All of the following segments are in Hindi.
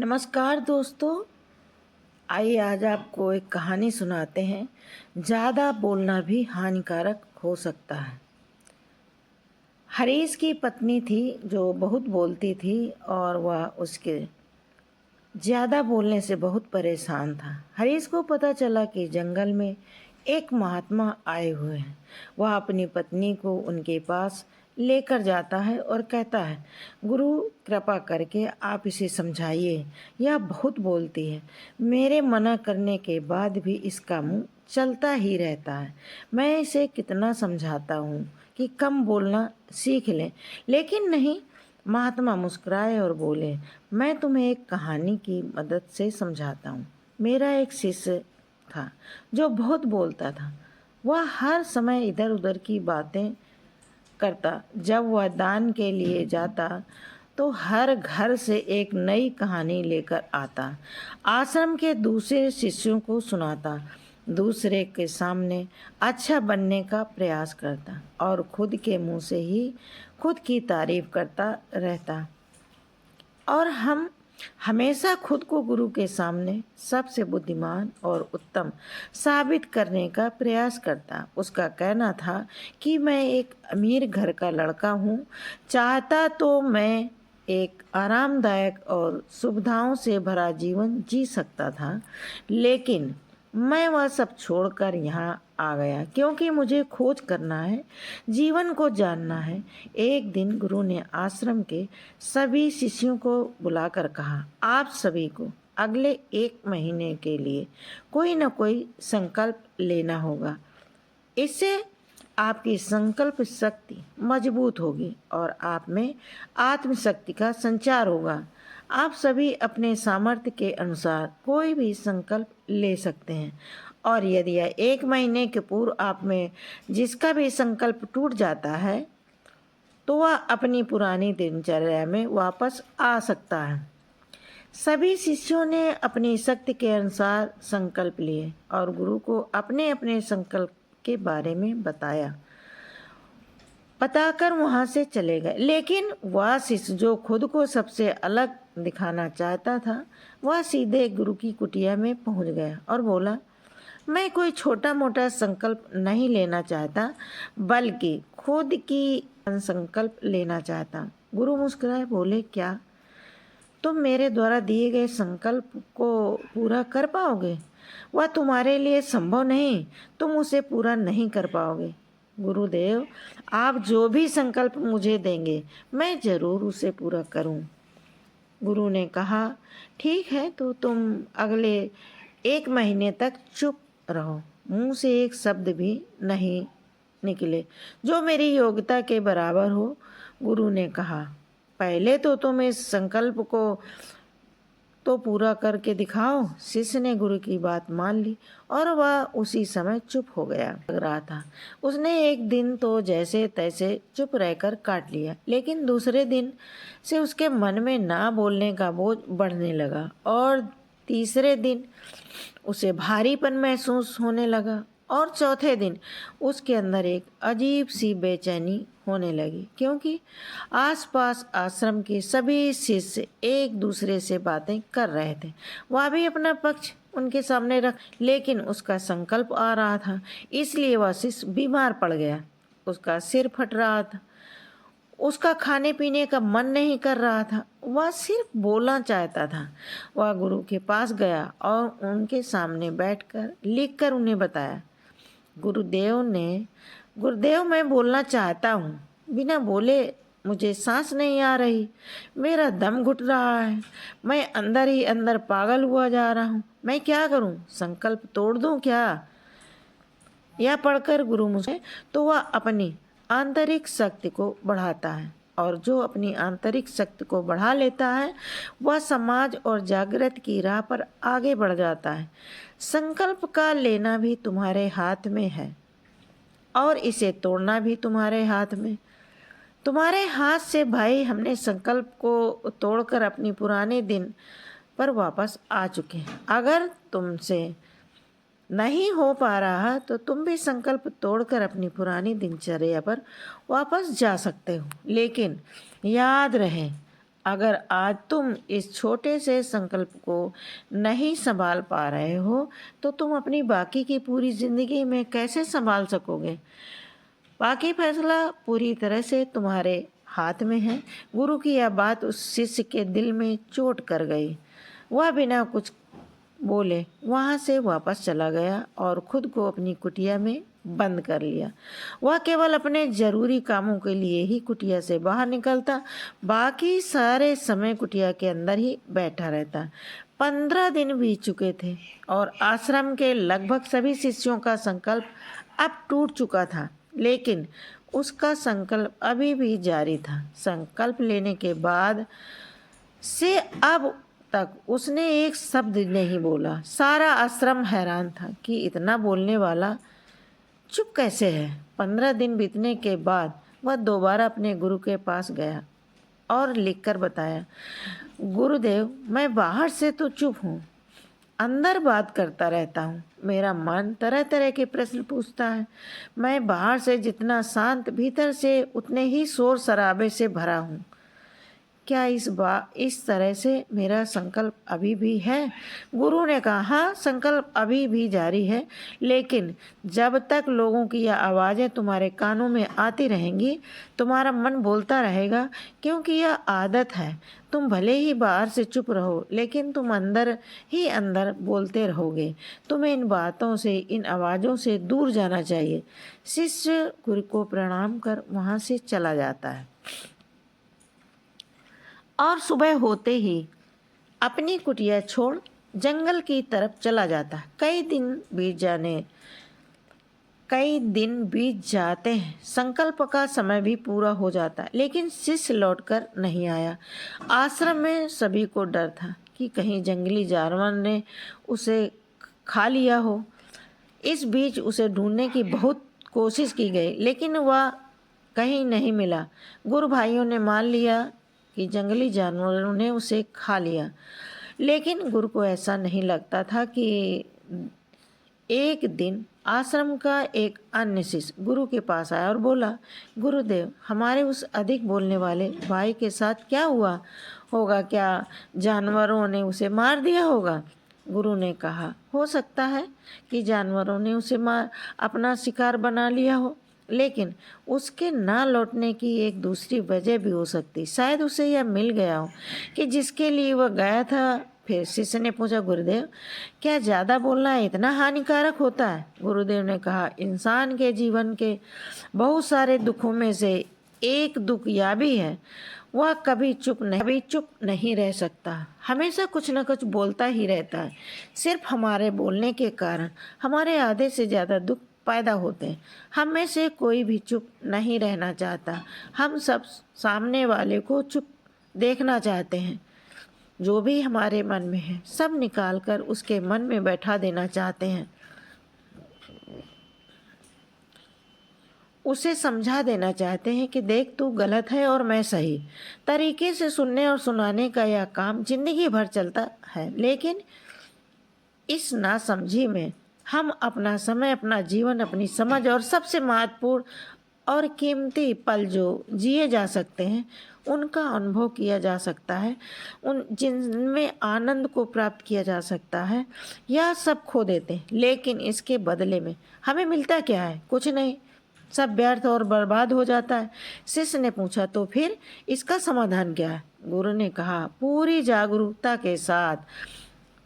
नमस्कार दोस्तों। आइए आज आपको एक कहानी सुनाते हैं। ज़्यादा बोलना भी हानिकारक हो सकता है। हरीश की पत्नी थी जो बहुत बोलती थी और वह उसके ज़्यादा बोलने से बहुत परेशान था। हरीश को पता चला कि जंगल में एक महात्मा आए हुए हैं। वह अपनी पत्नी को उनके पास लेकर जाता है और कहता है, गुरु कृपा करके आप इसे समझाइए, यह बहुत बोलती है। मेरे मना करने के बाद भी इसका मुंह चलता ही रहता है। मैं इसे कितना समझाता हूँ कि कम बोलना सीख ले, लेकिन नहीं। महात्मा मुस्कुराए और बोले, मैं तुम्हें एक कहानी की मदद से समझाता हूँ। मेरा एक शिष्य था जो बहुत बोलता था। वह हर समय इधर उधर की बातें करता। जब वह दान के लिए जाता तो हर घर से एक नई कहानी लेकर आता। आश्रम के दूसरे शिष्यों को सुनाता, दूसरे के सामने अच्छा बनने का प्रयास करता और खुद के मुंह से ही खुद की तारीफ करता रहता। और हम हमेशा खुद को गुरु के सामने सबसे बुद्धिमान और उत्तम साबित करने का प्रयास करता। उसका कहना था कि मैं एक अमीर घर का लड़का हूँ, चाहता तो मैं एक आरामदायक और सुविधाओं से भरा जीवन जी सकता था, लेकिन मैं वह सब छोड़कर यहाँ आ गया क्योंकि मुझे खोज करना है, जीवन को जानना है। एक दिन गुरु ने आश्रम के सभी शिष्यों को बुलाकर कहा, आप सभी को अगले 1 महीने के लिए कोई न कोई संकल्प लेना होगा। इससे आपकी संकल्प शक्ति मजबूत होगी और आप में आत्मशक्ति का संचार होगा। आप सभी अपने सामर्थ्य के अनुसार कोई भी संकल्प ले सकते हैं और यदि 1 महीने के पूर्व आप में जिसका भी संकल्प टूट जाता है तो वह अपनी पुरानी दिनचर्या में वापस आ सकता है। सभी शिष्यों ने अपनी शक्ति के अनुसार संकल्प लिए और गुरु को अपने अपने संकल्प के बारे में बताकर वहां से चले गए। लेकिन वह शिष्य जो खुद को सबसे अलग दिखाना चाहता था, वह सीधे गुरु की कुटिया में पहुंच गया और बोला, मैं कोई छोटा मोटा संकल्प नहीं लेना चाहता, बल्कि खुद की संकल्प लेना चाहता। गुरु मुस्कुराए, बोले, क्या तुम मेरे द्वारा दिए गए संकल्प को पूरा कर पाओगे? वह तुम्हारे लिए संभव नहीं, तुम उसे पूरा नहीं कर पाओगे। गुरुदेव, आप जो भी संकल्प मुझे देंगे मैं जरूर उसे पूरा करूं। गुरु ने कहा, ठीक है, तो तुम अगले 1 महीने तक चुप रहो, मुंह से एक शब्द भी नहीं निकले जो मेरी योग्यता के बराबर हो। गुरु ने कहा, पहले तो तुम इस संकल्प को तो पूरा करके दिखाओ। शिष्य ने गुरु की बात मान ली और वह उसी समय चुप हो गया। लग रहा था उसने एक दिन तो जैसे तैसे चुप रहकर काट लिया, लेकिन दूसरे दिन से उसके मन में ना बोलने का बोझ बढ़ने लगा और तीसरे दिन उसे भारीपन महसूस होने लगा और चौथे दिन उसके अंदर एक अजीब सी बेचैनी होने लगी, क्योंकि आसपास आश्रम के सभी शिष्य एक दूसरे से बातें कर रहे थे। वह भी अपना पक्ष उनके सामने रख, लेकिन उसका संकल्प आ रहा था, इसलिए वह शिष्य बीमार पड़ गया। उसका सिर फट रहा था, उसका खाने पीने का मन नहीं कर रहा था, वह सिर्फ बोलना चाहता था। वह गुरु के पास गया और उनके सामने बैठकर लिखकर उन्हें बताया, गुरुदेव, मैं बोलना चाहता हूँ, बिना बोले मुझे सांस नहीं आ रही, मेरा दम घुट रहा है, मैं अंदर ही अंदर पागल हुआ जा रहा हूँ, मैं क्या करूँ? संकल्प तोड़ दूँ क्या? यह पढ़कर गुरु मुझे तो वह अपनी आंतरिक शक्ति को बढ़ाता है, और जो अपनी आंतरिक शक्ति को बढ़ा लेता है वह समाज और जागृति की राह पर आगे बढ़ जाता है। संकल्प का लेना भी तुम्हारे हाथ में है और इसे तोड़ना भी तुम्हारे हाथ में। तुम्हारे हाथ से भाई, हमने संकल्प को तोड़कर अपनी पुराने दिन पर वापस आ चुके हैं। अगर तुमसे नहीं हो पा रहा तो तुम भी संकल्प तोड़कर अपनी पुरानी दिनचर्या पर वापस जा सकते हो, लेकिन याद रहे, अगर आज तुम इस छोटे से संकल्प को नहीं संभाल पा रहे हो तो तुम अपनी बाकी की पूरी जिंदगी में कैसे संभाल सकोगे। बाकी फैसला पूरी तरह से तुम्हारे हाथ में है। गुरु की यह बात उस शिष्य के दिल में चोट कर गई। वह बिना कुछ बोले वहाँ से वापस चला गया और खुद को अपनी कुटिया में बंद कर लिया। वह केवल अपने जरूरी कामों के लिए ही कुटिया से बाहर निकलता, बाकी सारे समय कुटिया के अंदर ही बैठा रहता। 15 दिन बीत चुके थे और आश्रम के लगभग सभी शिष्यों का संकल्प अब टूट चुका था, लेकिन उसका संकल्प अभी भी जारी था। संकल्प लेने के बाद से अब तक उसने एक शब्द नहीं बोला। सारा आश्रम हैरान था कि इतना बोलने वाला चुप कैसे है। 15 दिन बीतने के बाद वह दोबारा अपने गुरु के पास गया और लिखकर बताया, गुरुदेव, मैं बाहर से तो चुप हूँ, अंदर बात करता रहता हूँ। मेरा मन तरह तरह के प्रश्न पूछता है। मैं बाहर से जितना शांत, भीतर से उतने ही शोर शराबे से भरा हूँ। क्या इस तरह से मेरा संकल्प अभी भी है? गुरु ने कहा, हाँ, संकल्प अभी भी जारी है, लेकिन जब तक लोगों की यह आवाज़ें तुम्हारे कानों में आती रहेंगी, तुम्हारा मन बोलता रहेगा, क्योंकि यह आदत है। तुम भले ही बाहर से चुप रहो, लेकिन तुम अंदर ही अंदर बोलते रहोगे। तुम्हें इन बातों से, इन आवाज़ों से दूर जाना चाहिए। शिष्य गुरु को प्रणाम कर वहाँ से चला जाता है और सुबह होते ही अपनी कुटिया छोड़ जंगल की तरफ चला जाता है। कई दिन बीत जाते हैं। संकल्प का समय भी पूरा हो जाता है, लेकिन शिष्य लौटकर नहीं आया। आश्रम में सभी को डर था कि कहीं जंगली जानवर ने उसे खा लिया हो। इस बीच उसे ढूंढने की बहुत कोशिश की गई, लेकिन वह कहीं नहीं मिला। गुरु भाइयों ने मान लिया कि जंगली जानवरों ने उसे खा लिया, लेकिन गुरु को ऐसा नहीं लगता था कि एक दिन आश्रम का एक अन्य शिष्य गुरु के पास आया और बोला, गुरुदेव, हमारे उस अधिक बोलने वाले भाई के साथ क्या हुआ होगा? क्या जानवरों ने उसे मार दिया होगा? गुरु ने कहा, हो सकता है कि जानवरों ने उसे अपना शिकार बना लिया हो, लेकिन उसके ना लौटने की एक दूसरी वजह भी हो सकती। शायद उसे यह मिल गया हो कि जिसके लिए वह गया था। फिर शिष्य ने पूछा, गुरुदेव, क्या ज़्यादा बोलना इतना हानिकारक होता है? गुरुदेव ने कहा, इंसान के जीवन के बहुत सारे दुखों में से एक दुख यह भी है, वह कभी चुप नहीं रह सकता, हमेशा कुछ न कुछ बोलता ही रहता है। सिर्फ हमारे बोलने के कारण हमारे आधे से ज़्यादा दुख पैदा होते हैं। हम में से कोई भी चुप नहीं रहना चाहता। हम सब सामने वाले को चुप देखना चाहते हैं। जो भी हमारे मन में है सब निकाल कर उसके मन में बैठा देना चाहते हैं। उसे समझा देना चाहते हैं कि देख, तू गलत है और मैं सही। तरीके से सुनने और सुनाने का यह काम जिंदगी भर चलता है, लेकिन इस नासमझी में हम अपना समय, अपना जीवन, अपनी समझ और सबसे महत्वपूर्ण और कीमती पल जो जिए जा सकते हैं, उनका अनुभव किया जा सकता है, उन जिनमें आनंद को प्राप्त किया जा सकता है, यह सब खो देते हैं। लेकिन इसके बदले में हमें मिलता क्या है? कुछ नहीं, सब व्यर्थ और बर्बाद हो जाता है। शिष्य ने पूछा, तो फिर इसका समाधान क्या है? गुरु ने कहा, पूरी जागरूकता के साथ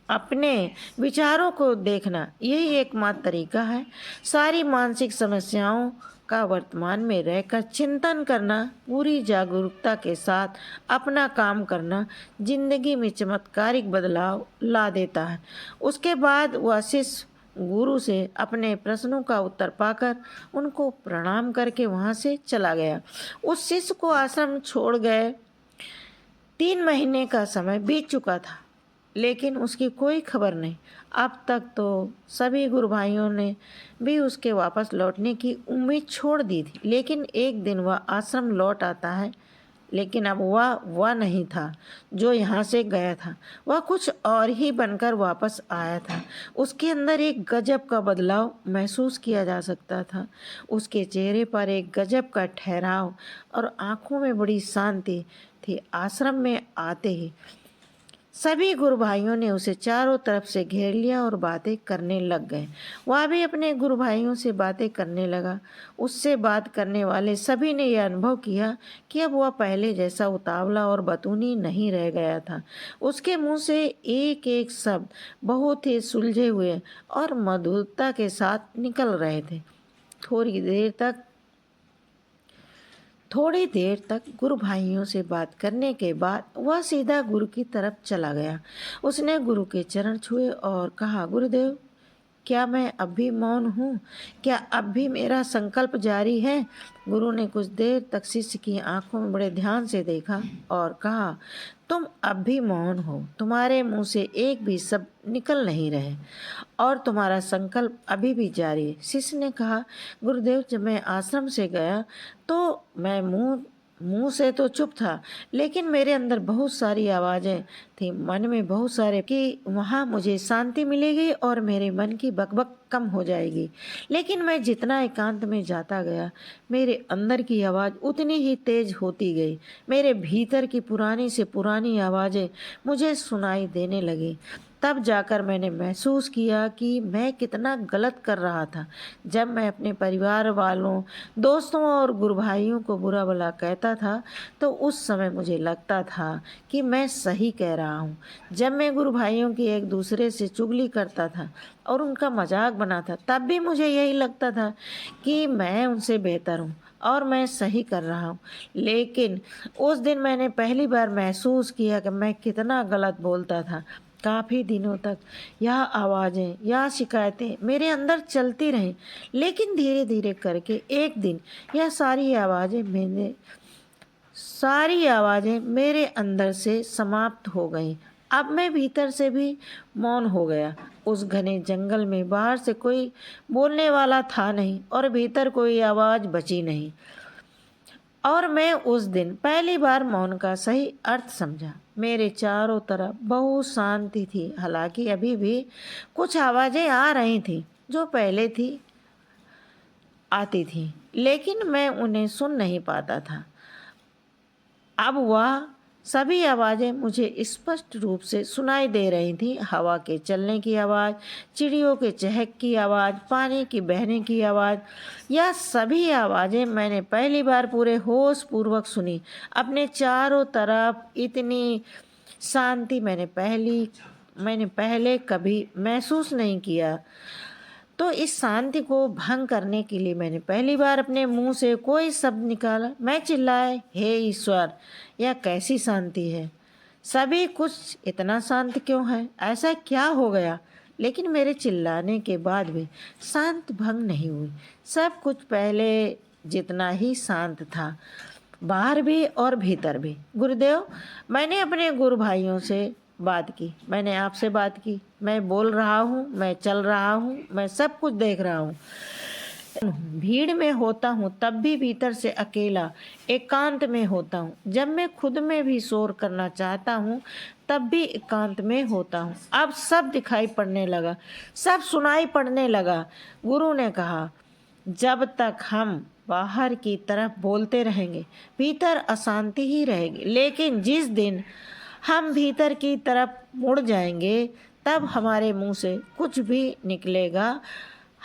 अपने विचारों को देखना, यही एकमात्र तरीका है। सारी मानसिक समस्याओं का वर्तमान में रहकर चिंतन करना, पूरी जागरूकता के साथ अपना काम करना जिंदगी में चमत्कारिक बदलाव ला देता है। उसके बाद वह शिष्य गुरु से अपने प्रश्नों का उत्तर पाकर उनको प्रणाम करके वहाँ से चला गया। उस शिष्य को आश्रम छोड़ गए 3 महीने का समय बीत चुका था, लेकिन उसकी कोई खबर नहीं। अब तक तो सभी गुरु भाइयों ने भी उसके वापस लौटने की उम्मीद छोड़ दी थी, लेकिन एक दिन वह आश्रम लौट आता है। लेकिन अब वह नहीं था जो यहाँ से गया था, वह कुछ और ही बनकर वापस आया था। उसके अंदर एक गजब का बदलाव महसूस किया जा सकता था। उसके चेहरे पर एक गजब का ठहराव और आँखों में बड़ी शांति थी। आश्रम में आते ही सभी गुरु भाइयों ने उसे चारों तरफ से घेर लिया और बातें करने लग गए। वह भी अपने गुरु भाइयों से बातें करने लगा। उससे बात करने वाले सभी ने यह अनुभव किया कि अब वह पहले जैसा उतावला और बतूनी नहीं रह गया था। उसके मुंह से एक एक शब्द बहुत ही सुलझे हुए और मधुरता के साथ निकल रहे थे। थोड़ी देर तक गुरु भाइयों से बात करने के बाद वह सीधा गुरु की तरफ चला गया। उसने गुरु के चरण छुए और कहा, गुरुदेव, क्या मैं अब भी मौन हूँ? क्या अब भी मेरा संकल्प जारी है? गुरु ने कुछ देर तक शिष्य की आंखों में बड़े ध्यान से देखा और कहा, तुम अब भी मौन हो। तुम्हारे मुंह से एक भी शब्द निकल नहीं रहे और तुम्हारा संकल्प अभी भी जारी है। शिष्य ने कहा, गुरुदेव, जब मैं आश्रम से गया तो मैं मुंह से तो चुप था, लेकिन मेरे अंदर बहुत सारी आवाज़ें थी, मन में बहुत सारे कि वहाँ मुझे शांति मिलेगी और मेरे मन की बकबक कम हो जाएगी। लेकिन मैं जितना एकांत में जाता गया, मेरे अंदर की आवाज़ उतनी ही तेज होती गई। मेरे भीतर की पुरानी से पुरानी आवाज़ें मुझे सुनाई देने लगी। तब जाकर मैंने महसूस किया कि मैं कितना गलत कर रहा था। जब मैं अपने परिवार वालों, दोस्तों और गुरु भाइयों को बुरा भला कहता था तो उस समय मुझे लगता था कि मैं सही कह रहा हूँ। जब मैं गुरु भाइयों की एक दूसरे से चुगली करता था और उनका मजाक बनाता, तब भी मुझे यही लगता था कि मैं उनसे बेहतर हूँ और मैं सही कर रहा हूँ। लेकिन उस दिन मैंने पहली बार महसूस किया कि मैं कितना गलत बोलता था। काफ़ी दिनों तक यह आवाज़ें, यह शिकायतें मेरे अंदर चलती रहीं, लेकिन धीरे धीरे करके एक दिन यह सारी आवाज़ें मेरे अंदर से समाप्त हो गईं। अब मैं भीतर से भी मौन हो गया। उस घने जंगल में बाहर से कोई बोलने वाला था नहीं और भीतर कोई आवाज़ बची नहीं। और मैं उस दिन पहली बार मौन का सही अर्थ समझा। मेरे चारों तरफ बहुत शांति थी। हालांकि अभी भी कुछ आवाज़ें आ रही थीं जो पहले आती थीं, लेकिन मैं उन्हें सुन नहीं पाता था। अब वह सभी आवाज़ें मुझे स्पष्ट रूप से सुनाई दे रही थीं। हवा के चलने की आवाज़, चिड़ियों के चहक की आवाज़, पानी की बहने की आवाज़, यह सभी आवाज़ें मैंने पहली बार पूरे होश पूर्वक सुनी। अपने चारों तरफ इतनी शांति मैंने पहले कभी महसूस नहीं किया। तो इस शांति को भंग करने के लिए मैंने पहली बार अपने मुंह से कोई शब्द निकाला। मैं चिल्लाया, हे ईश्वर, यह कैसी शांति है? सभी कुछ इतना शांत क्यों है? ऐसा क्या हो गया? लेकिन मेरे चिल्लाने के बाद भी शांत भंग नहीं हुई। सब कुछ पहले जितना ही शांत था, बाहर भी और भीतर भी। गुरुदेव, मैंने अपने गुरु भाइयों से बात की, मैंने आपसे बात की, मैं बोल रहा हूँ, मैं चल रहा हूँ, मैं सब कुछ देख रहा हूँ। भीड़ में होता हूँ तब भी भीतर से अकेला एकांत में होता हूँ। जब मैं खुद में भी शोर करना चाहता हूँ तब भी एकांत में होता हूँ। अब सब दिखाई पड़ने लगा, सब सुनाई पड़ने लगा। गुरु ने कहा, जब तक हम बाहर की तरफ बोलते रहेंगे भीतर अशांति ही रहेगी, लेकिन जिस दिन हम भीतर की तरफ मुड़ जाएंगे तब हमारे मुंह से कुछ भी निकलेगा,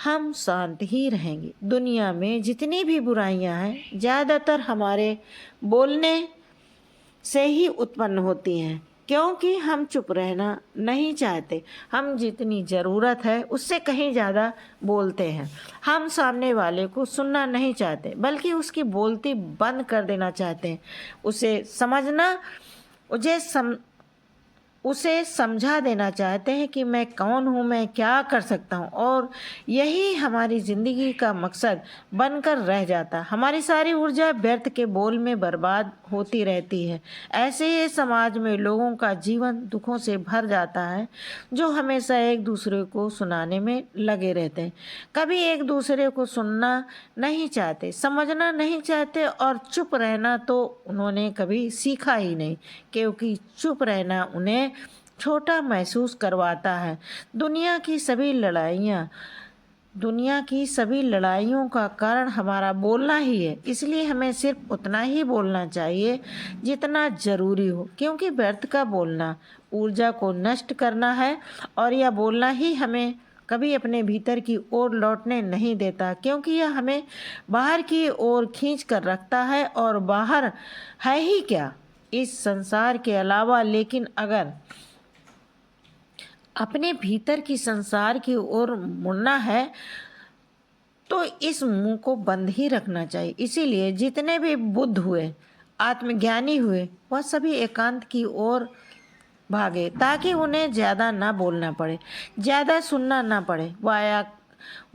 हम शांत ही रहेंगे। दुनिया में जितनी भी बुराइयां हैं ज़्यादातर हमारे बोलने से ही उत्पन्न होती हैं, क्योंकि हम चुप रहना नहीं चाहते। हम जितनी ज़रूरत है उससे कहीं ज़्यादा बोलते हैं। हम सामने वाले को सुनना नहीं चाहते, बल्कि उसकी बोलती बंद कर देना चाहते हैं। उसे समझा देना चाहते हैं कि मैं कौन हूँ, मैं क्या कर सकता हूँ, और यही हमारी ज़िंदगी का मकसद बनकर रह जाता। हमारी सारी ऊर्जा व्यर्थ के बोल में बर्बाद होती रहती है। ऐसे ही समाज में लोगों का जीवन दुखों से भर जाता है, जो हमेशा एक दूसरे को सुनाने में लगे रहते हैं। कभी एक दूसरे को सुनना नहीं चाहते, समझना नहीं चाहते, और चुप रहना तो उन्होंने कभी सीखा ही नहीं, क्योंकि चुप रहना उन्हें छोटा महसूस करवाता है। दुनिया की सभी लड़ाइयाँ दुनिया की सभी लड़ाइयों का कारण हमारा बोलना ही है, इसलिए हमें सिर्फ उतना ही बोलना चाहिए जितना ज़रूरी हो, क्योंकि व्यर्थ का बोलना ऊर्जा को नष्ट करना है और यह बोलना ही हमें कभी अपने भीतर की ओर लौटने नहीं देता, क्योंकि यह हमें बाहर की ओर खींच कर रखता है और बाहर है ही क्या इस संसार के अलावा। लेकिन अगर अपने भीतर की संसार की ओर मुड़ना है तो इस मुंह को बंद ही रखना चाहिए। इसीलिए जितने भी बुद्ध हुए, आत्मज्ञानी हुए, वह सभी एकांत की ओर भागे ताकि उन्हें ज़्यादा ना बोलना पड़े, ज़्यादा सुनना ना पड़े।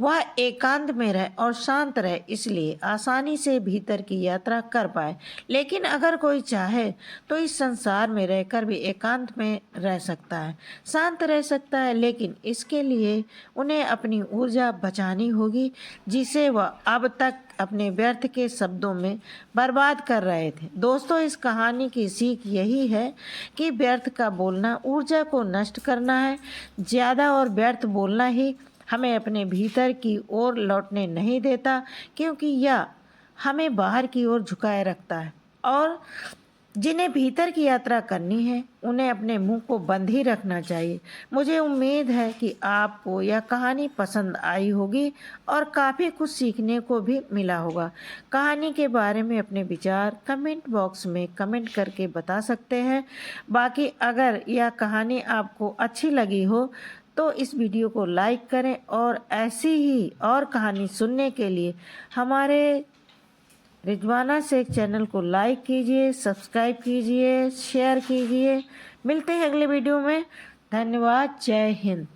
वह एकांत में रहे और शांत रहे, इसलिए आसानी से भीतर की यात्रा कर पाए। लेकिन अगर कोई चाहे तो इस संसार में रहकर भी एकांत में रह सकता है, शांत रह सकता है, लेकिन इसके लिए उन्हें अपनी ऊर्जा बचानी होगी जिसे वह अब तक अपने व्यर्थ के शब्दों में बर्बाद कर रहे थे। दोस्तों, इस कहानी की सीख यही है कि व्यर्थ का बोलना ऊर्जा को नष्ट करना है। ज़्यादा और व्यर्थ बोलना ही हमें अपने भीतर की ओर लौटने नहीं देता, क्योंकि यह हमें बाहर की ओर झुकाए रखता है। और जिन्हें भीतर की यात्रा करनी है उन्हें अपने मुंह को बंद ही रखना चाहिए। मुझे उम्मीद है कि आपको यह कहानी पसंद आई होगी और काफ़ी कुछ सीखने को भी मिला होगा। कहानी के बारे में अपने विचार कमेंट बॉक्स में कमेंट करके बता सकते हैं। बाकी अगर यह कहानी आपको अच्छी लगी हो तो इस वीडियो को लाइक करें और ऐसी ही और कहानी सुनने के लिए हमारे रिजवाना शेख चैनल को लाइक कीजिए, सब्सक्राइब कीजिए, शेयर कीजिए। मिलते हैं अगले वीडियो में। धन्यवाद। जय हिंद।